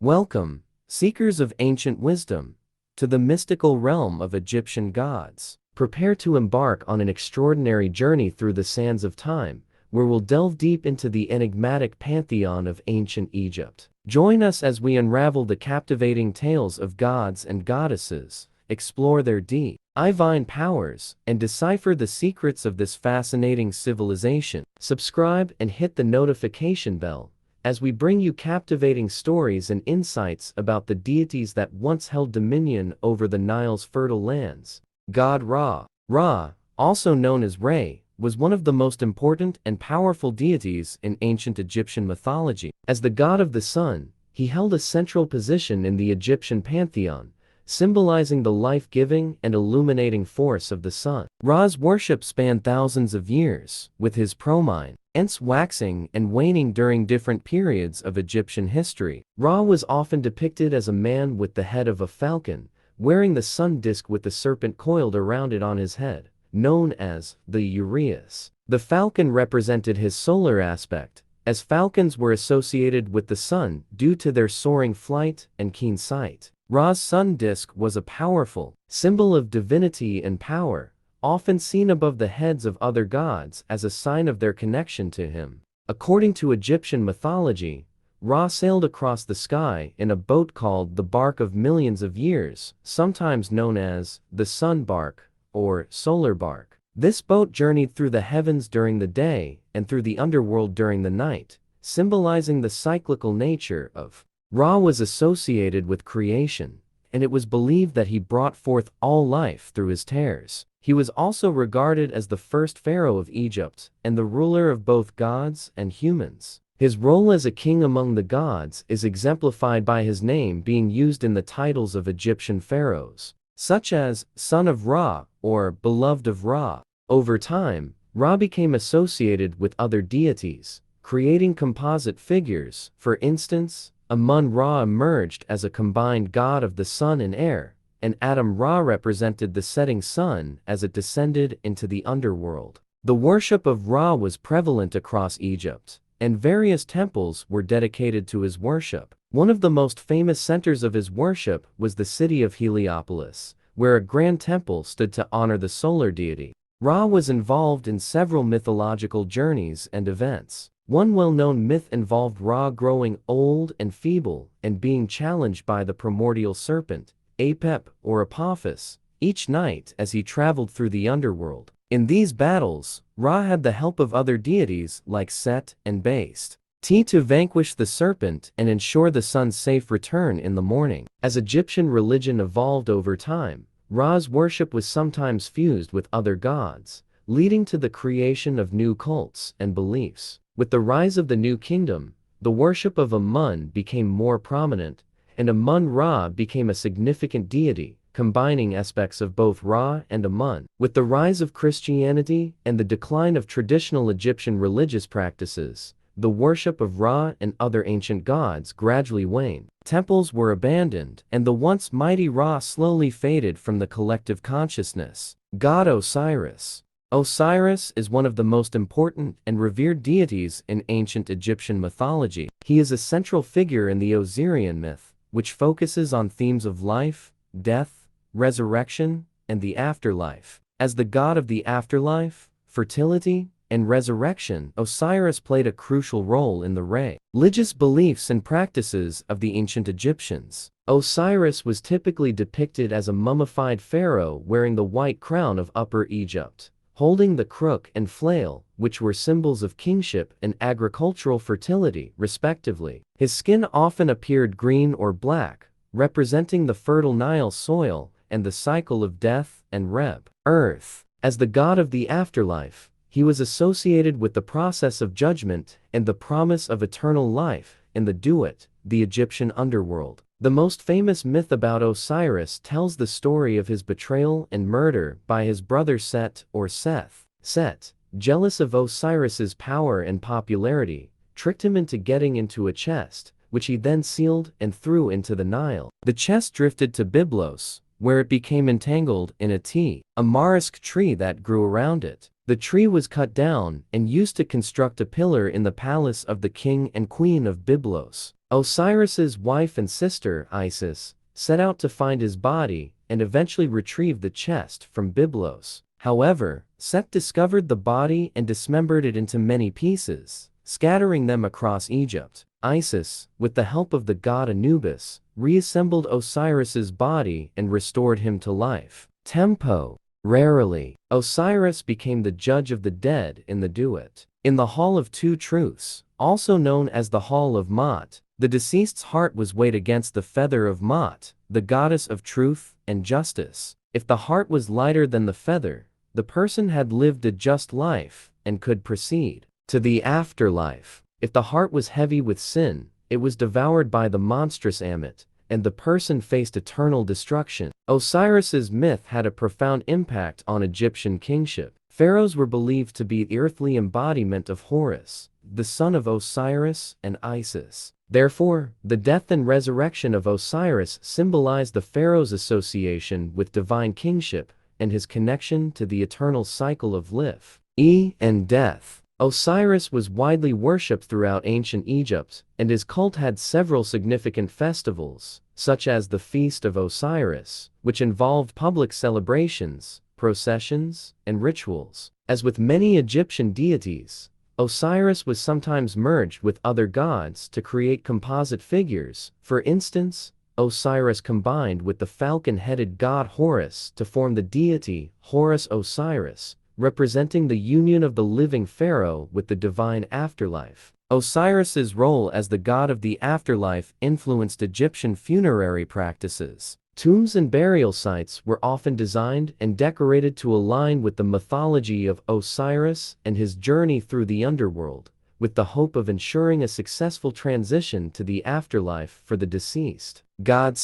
Welcome, seekers of ancient wisdom, to the mystical realm of Egyptian gods. Prepare to embark on an extraordinary journey through the sands of time, where we'll delve deep into the enigmatic pantheon of ancient Egypt. Join us as we unravel the captivating tales of gods and goddesses, explore their divine powers, and decipher the secrets of this fascinating civilization. Subscribe and hit the notification bell as we bring you captivating stories and insights about the deities that once held dominion over the Nile's fertile lands. God Ra. Ra, also known as Re, was one of the most important and powerful deities in ancient Egyptian mythology. As the god of the sun, he held a central position in the Egyptian pantheon, symbolizing the life-giving and illuminating force of the sun. Ra's worship spanned thousands of years, with his prominence waxing and waning during different periods of Egyptian history. Ra was often depicted as a man with the head of a falcon, wearing the sun disk with the serpent coiled around it on his head, known as the uraeus. The falcon represented his solar aspect, as falcons were associated with the sun due to their soaring flight and keen sight. Ra's sun disk was a powerful symbol of divinity and power, often seen above the heads of other gods as a sign of their connection to him. According to Egyptian mythology, Ra sailed across the sky in a boat called the Bark of Millions of Years, sometimes known as the Sun Bark or Solar Bark. This boat journeyed through the heavens during the day and through the underworld during the night, symbolizing the cyclical nature of Ra. Was associated with creation, and it was believed that he brought forth all life through his tears. He was also regarded as the first pharaoh of Egypt and the ruler of both gods and humans. His role as a king among the gods is exemplified by his name being used in the titles of Egyptian pharaohs, such as Son of Ra or Beloved of Ra. Over time, Ra became associated with other deities, creating composite figures. For instance, Amun-Ra emerged as a combined god of the sun and air, and Adam-Ra represented the setting sun as it descended into the underworld. The worship of Ra was prevalent across Egypt, and various temples were dedicated to his worship. One of the most famous centers of his worship was the city of Heliopolis, where a grand temple stood to honor the solar deity. Ra was involved in several mythological journeys and events. One well-known myth involved Ra growing old and feeble and being challenged by the primordial serpent, Apep or Apophis, each night as he traveled through the underworld. In these battles, Ra had the help of other deities like Seth and Bast to vanquish the serpent and ensure the sun's safe return in the morning. As Egyptian religion evolved over time, Ra's worship was sometimes fused with other gods, leading to the creation of new cults and beliefs. With the rise of the New Kingdom, the worship of Amun became more prominent, and Amun-Ra became a significant deity, combining aspects of both Ra and Amun. With the rise of Christianity and the decline of traditional Egyptian religious practices, the worship of Ra and other ancient gods gradually waned. Temples were abandoned, and the once mighty Ra slowly faded from the collective consciousness. God Osiris. Osiris is one of the most important and revered deities in ancient Egyptian mythology. He is a central figure in the Osirian myth, which focuses on themes of life, death, resurrection, and the afterlife. As the god of the afterlife, fertility, and resurrection, Osiris played a crucial role in the religious beliefs and practices of the ancient Egyptians. Osiris was typically depicted as a mummified pharaoh wearing the white crown of Upper Egypt, holding the crook and flail, which were symbols of kingship and agricultural fertility, respectively. His skin often appeared green or black, representing the fertile Nile soil and the cycle of death and rebirth. As the god of the afterlife, he was associated with the process of judgment and the promise of eternal life in the Duat, the Egyptian underworld. The most famous myth about Osiris tells the story of his betrayal and murder by his brother Set or Seth. Set, jealous of Osiris's power and popularity, tricked him into getting into a chest, which he then sealed and threw into the Nile. The chest drifted to Byblos, where it became entangled in a tamarisk tree that grew around it. The tree was cut down and used to construct a pillar in the palace of the king and queen of Byblos. Osiris's wife and sister, Isis, set out to find his body and eventually retrieve the chest from Byblos. However, Seth discovered the body and dismembered it into many pieces, scattering them across Egypt. Isis, with the help of the god Anubis, reassembled Osiris's body and restored him to life. Tempo. Rarely, Osiris became the judge of the dead in the duet. In the Hall of Two Truths, also known as the Hall of Ma'at, the deceased's heart was weighed against the feather of Ma'at, the goddess of truth and justice. If the heart was lighter than the feather, the person had lived a just life and could proceed to the afterlife. If the heart was heavy with sin, it was devoured by the monstrous Ammit, and the person faced eternal destruction. Osiris's myth had a profound impact on Egyptian kingship. Pharaohs were believed to be the earthly embodiment of Horus, the son of Osiris and Isis. Therefore, the death and resurrection of Osiris symbolized the pharaoh's association with divine kingship and his connection to the eternal cycle of life and death. Osiris was widely worshipped throughout ancient Egypt, and his cult had several significant festivals, such as the Feast of Osiris, which involved public celebrations, processions, and rituals. As with many Egyptian deities, Osiris was sometimes merged with other gods to create composite figures. For instance, Osiris combined with the falcon-headed god Horus to form the deity Horus Osiris, representing the union of the living pharaoh with the divine afterlife. Osiris's role as the god of the afterlife influenced Egyptian funerary practices. Tombs and burial sites were often designed and decorated to align with the mythology of Osiris and his journey through the underworld, with the hope of ensuring a successful transition to the afterlife for the deceased. God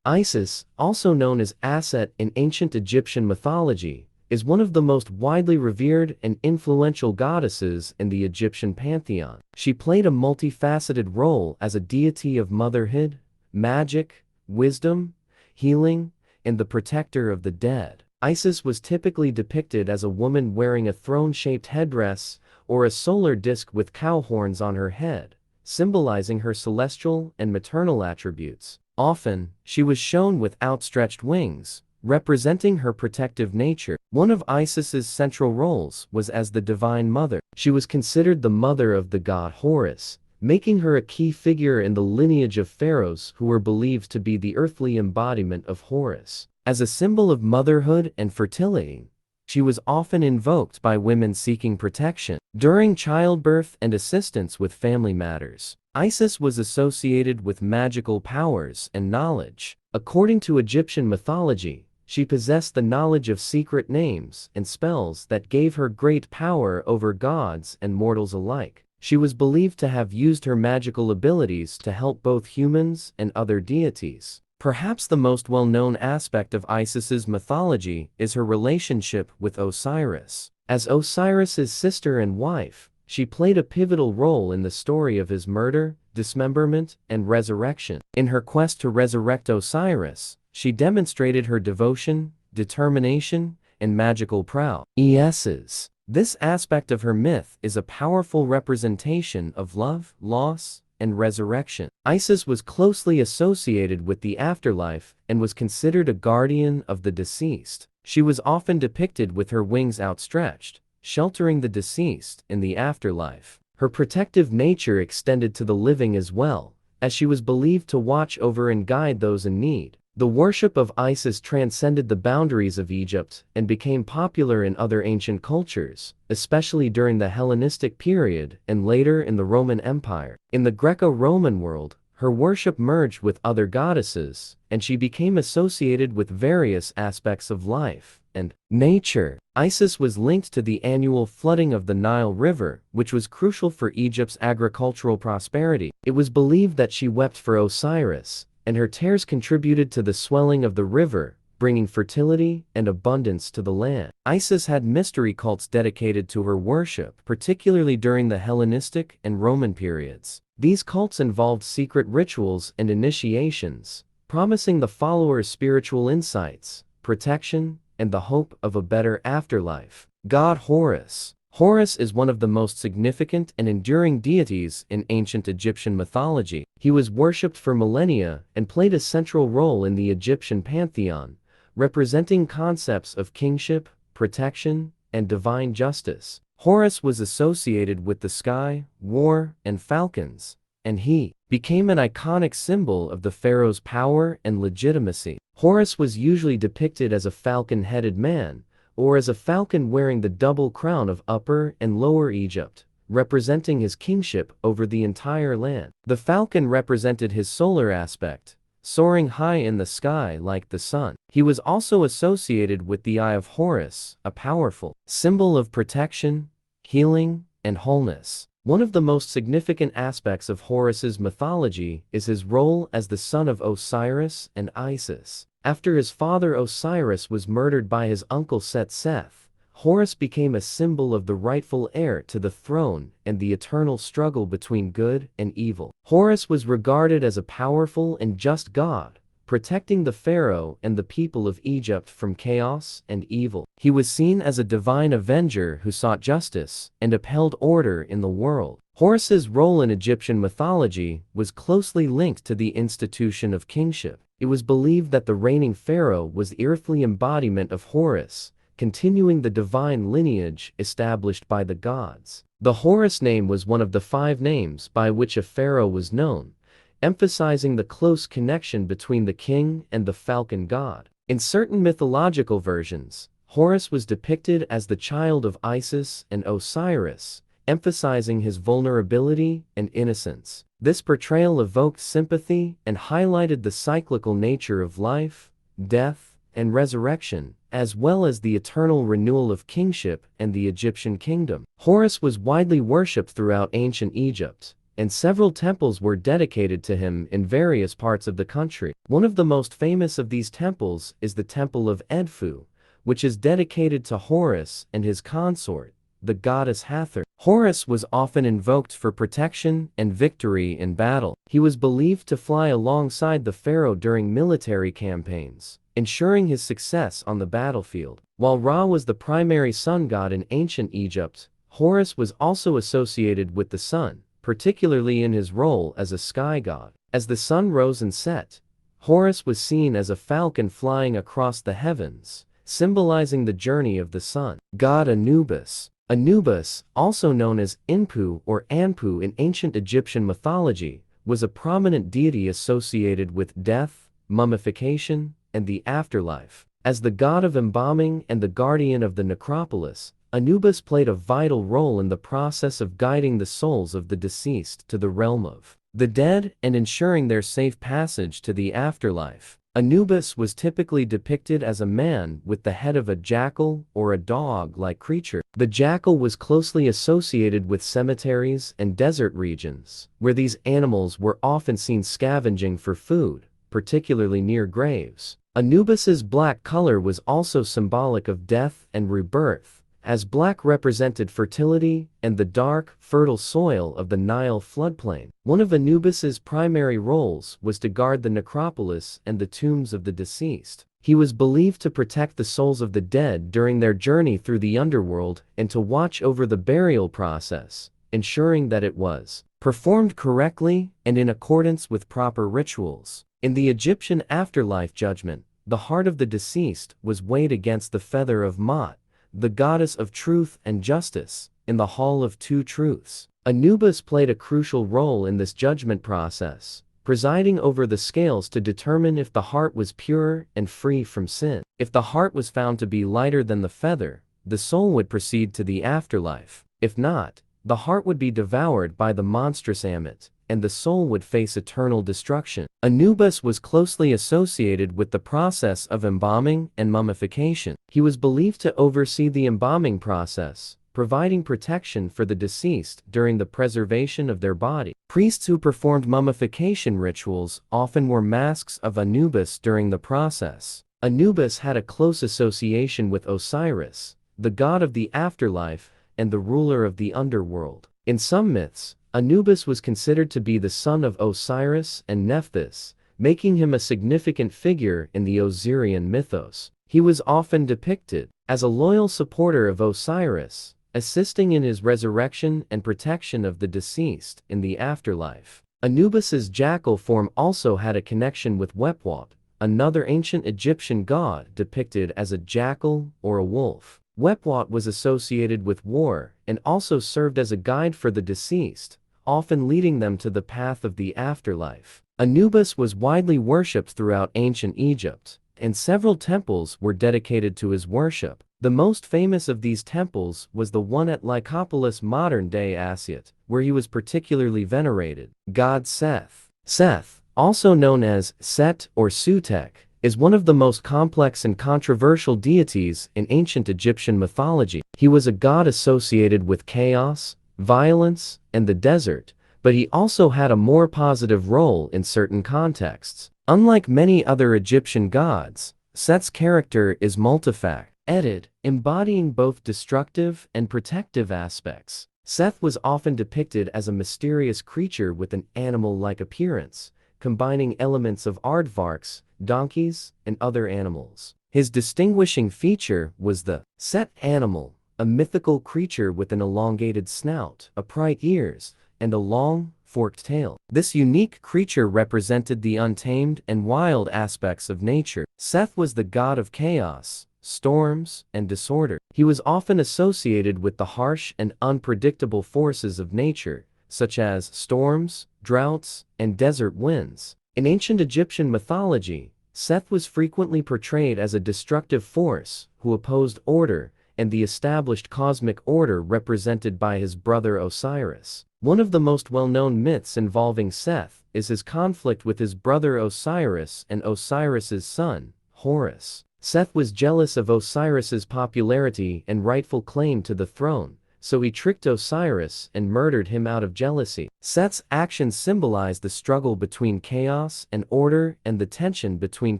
Isis, also known as Aset in ancient Egyptian mythology, is one of the most widely revered and influential goddesses in the Egyptian pantheon. She played a multifaceted role as a deity of motherhood, magic, wisdom, healing, and the protector of the dead. Isis was typically depicted as a woman wearing a throne-shaped headdress or a solar disk with cow horns on her head, symbolizing her celestial and maternal attributes. Often, she was shown with outstretched wings, representing her protective nature. One of Isis's central roles was as the Divine Mother. She was considered the mother of the god Horus, making her a key figure in the lineage of pharaohs who were believed to be the earthly embodiment of Horus. As a symbol of motherhood and fertility, she was often invoked by women seeking protection during childbirth and assistance with family matters. Isis was associated with magical powers and knowledge. According to Egyptian mythology, she possessed the knowledge of secret names and spells that gave her great power over gods and mortals alike. She was believed to have used her magical abilities to help both humans and other deities. Perhaps the most well-known aspect of Isis's mythology is her relationship with Osiris. As Osiris's sister and wife, she played a pivotal role in the story of his murder, dismemberment, and resurrection. In her quest to resurrect Osiris, she demonstrated her devotion, determination, and magical prowess. This aspect of her myth is a powerful representation of love, loss, and resurrection. Isis was closely associated with the afterlife and was considered a guardian of the deceased. She was often depicted with her wings outstretched, sheltering the deceased in the afterlife. Her protective nature extended to the living as well, as she was believed to watch over and guide those in need. The worship of Isis transcended the boundaries of Egypt and became popular in other ancient cultures, especially during the Hellenistic period and later in the Roman Empire. In the Greco-Roman world, her worship merged with other goddesses, and she became associated with various aspects of life and nature. Isis was linked to the annual flooding of the Nile River, which was crucial for Egypt's agricultural prosperity. It was believed that she wept for Osiris, and her tears contributed to the swelling of the river, bringing fertility and abundance to the land. Isis had mystery cults dedicated to her worship, particularly during the Hellenistic and Roman periods. These cults involved secret rituals and initiations, promising the followers spiritual insights, protection, and the hope of a better afterlife. God Horus. Horus is one of the most significant and enduring deities in ancient Egyptian mythology. He was worshipped for millennia and played a central role in the Egyptian pantheon, representing concepts of kingship, protection, and divine justice. Horus was associated with the sky, war, and falcons, and he became an iconic symbol of the pharaoh's power and legitimacy. Horus was usually depicted as a falcon-headed man, or as a falcon wearing the double crown of Upper and Lower Egypt, representing his kingship over the entire land. The falcon represented his solar aspect, soaring high in the sky like the sun. He was also associated with the Eye of Horus, a powerful symbol of protection, healing, and wholeness. One of the most significant aspects of Horus's mythology is his role as the son of Osiris and Isis. After his father Osiris was murdered by his uncle Seth, Horus became a symbol of the rightful heir to the throne and the eternal struggle between good and evil. Horus was regarded as a powerful and just god, protecting the pharaoh and the people of Egypt from chaos and evil. He was seen as a divine avenger who sought justice and upheld order in the world. Horus's role in Egyptian mythology was closely linked to the institution of kingship. It was believed that the reigning pharaoh was the earthly embodiment of Horus, continuing the divine lineage established by the gods. The Horus name was one of the 5 names by which a pharaoh was known, emphasizing the close connection between the king and the falcon god. In certain mythological versions, Horus was depicted as the child of Isis and Osiris, emphasizing his vulnerability and innocence. This portrayal evoked sympathy and highlighted the cyclical nature of life, death, and resurrection, as well as the eternal renewal of kingship and the Egyptian kingdom. Horus was widely worshipped throughout ancient Egypt, and several temples were dedicated to him in various parts of the country. One of the most famous of these temples is the Temple of Edfu, which is dedicated to Horus and his consort, the goddess Hathor. Horus was often invoked for protection and victory in battle. He was believed to fly alongside the pharaoh during military campaigns, ensuring his success on the battlefield. While Ra was the primary sun god in ancient Egypt, Horus was also associated with the sun, particularly in his role as a sky god. As the sun rose and set, Horus was seen as a falcon flying across the heavens, symbolizing the journey of the sun. God Anubis. Anubis, also known as Inpu or Anpu in ancient Egyptian mythology, was a prominent deity associated with death, mummification, and the afterlife. As the god of embalming and the guardian of the necropolis, Anubis played a vital role in the process of guiding the souls of the deceased to the realm of the dead and ensuring their safe passage to the afterlife. Anubis was typically depicted as a man with the head of a jackal or a dog-like creature. The jackal was closely associated with cemeteries and desert regions, where these animals were often seen scavenging for food, particularly near graves. Anubis's black color was also symbolic of death and rebirth, as black represented fertility and the dark, fertile soil of the Nile floodplain. One of Anubis's primary roles was to guard the necropolis and the tombs of the deceased. He was believed to protect the souls of the dead during their journey through the underworld and to watch over the burial process, ensuring that it was performed correctly and in accordance with proper rituals. In the Egyptian afterlife judgment, the heart of the deceased was weighed against the feather of Ma'at, the goddess of truth and justice, in the Hall of Two Truths. Anubis played a crucial role in this judgment process, presiding over the scales to determine if the heart was pure and free from sin. If the heart was found to be lighter than the feather, the soul would proceed to the afterlife. If not, the heart would be devoured by the monstrous Ammit, and the soul would face eternal destruction. Anubis was closely associated with the process of embalming and mummification. He was believed to oversee the embalming process, providing protection for the deceased during the preservation of their body. Priests who performed mummification rituals often wore masks of Anubis during the process. Anubis had a close association with Osiris, the god of the afterlife and the ruler of the underworld. In some myths, Anubis was considered to be the son of Osiris and Nephthys, making him a significant figure in the Osirian mythos. He was often depicted as a loyal supporter of Osiris, assisting in his resurrection and protection of the deceased in the afterlife. Anubis's jackal form also had a connection with Wepwat, another ancient Egyptian god depicted as a jackal or a wolf. Wepwat was associated with war and also served as a guide for the deceased, often leading them to the path of the afterlife. Anubis was widely worshipped throughout ancient Egypt, and several temples were dedicated to his worship. The most famous of these temples was the one at Lycopolis, modern-day Asyut, where he was particularly venerated. God Seth. Seth, also known as Set or Sutek, is one of the most complex and controversial deities in ancient Egyptian mythology. He was a god associated with chaos, violence, and the desert, but he also had a more positive role in certain contexts. Unlike many other Egyptian gods, Set's character is multifaceted, embodying both destructive and protective aspects. Seth was often depicted as a mysterious creature with an animal-like appearance, combining elements of aardvarks, donkeys, and other animals. His distinguishing feature was the Set animal, a mythical creature with an elongated snout, upright ears, and a long, forked tail. This unique creature represented the untamed and wild aspects of nature. Seth was the god of chaos, storms, and disorder. He was often associated with the harsh and unpredictable forces of nature, such as storms, droughts, and desert winds. In ancient Egyptian mythology, Seth was frequently portrayed as a destructive force who opposed order and the established cosmic order represented by his brother Osiris. One of the most well-known myths involving Seth is his conflict with his brother Osiris and Osiris's son, Horus. Seth was jealous of Osiris's popularity and rightful claim to the throne, so he tricked Osiris and murdered him out of jealousy. Seth's actions symbolize the struggle between chaos and order and the tension between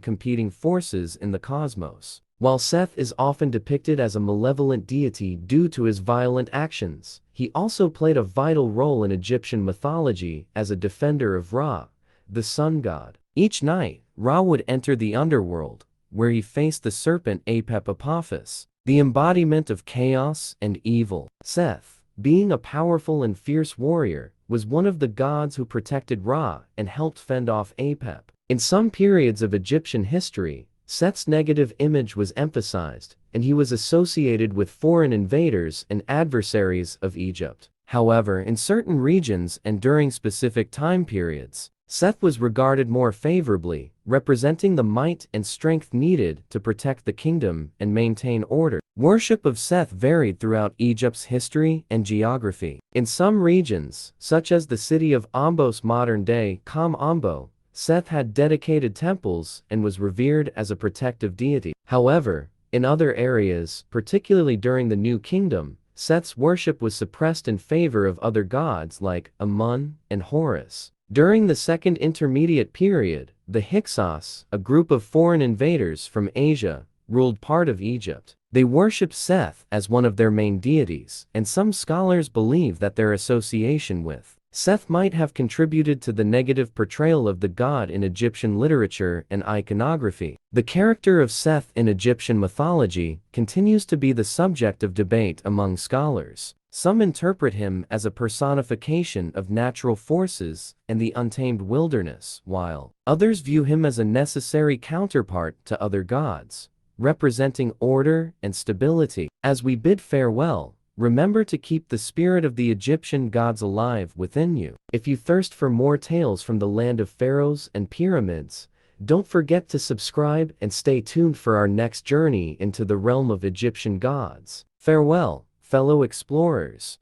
competing forces in the cosmos. While Seth is often depicted as a malevolent deity due to his violent actions, he also played a vital role in Egyptian mythology as a defender of Ra, the sun god. Each night, Ra would enter the underworld, where he faced the serpent Apep Apophis, the embodiment of chaos and evil. Seth, being a powerful and fierce warrior, was one of the gods who protected Ra and helped fend off Apep. In some periods of Egyptian history, Seth's negative image was emphasized, and he was associated with foreign invaders and adversaries of Egypt. However, in certain regions and during specific time periods, Seth was regarded more favorably, representing the might and strength needed to protect the kingdom and maintain order. Worship of Seth varied throughout Egypt's history and geography. In some regions, such as the city of Ombos, modern-day Kam Ombo, Seth had dedicated temples and was revered as a protective deity. However, in other areas, particularly during the New Kingdom, Seth's worship was suppressed in favor of other gods like Amun and Horus. During the Second Intermediate Period, the Hyksos, a group of foreign invaders from Asia, ruled part of Egypt. They worshipped Seth as one of their main deities, and some scholars believe that their association with Seth might have contributed to the negative portrayal of the god in Egyptian literature and iconography. The character of Seth in Egyptian mythology continues to be the subject of debate among scholars. Some interpret him as a personification of natural forces and the untamed wilderness, while others view him as a necessary counterpart to other gods, representing order and stability. As we bid farewell, remember to keep the spirit of the Egyptian gods alive within you. If you thirst for more tales from the land of pharaohs and pyramids, don't forget to subscribe and stay tuned for our next journey into the realm of Egyptian gods. Farewell, fellow explorers.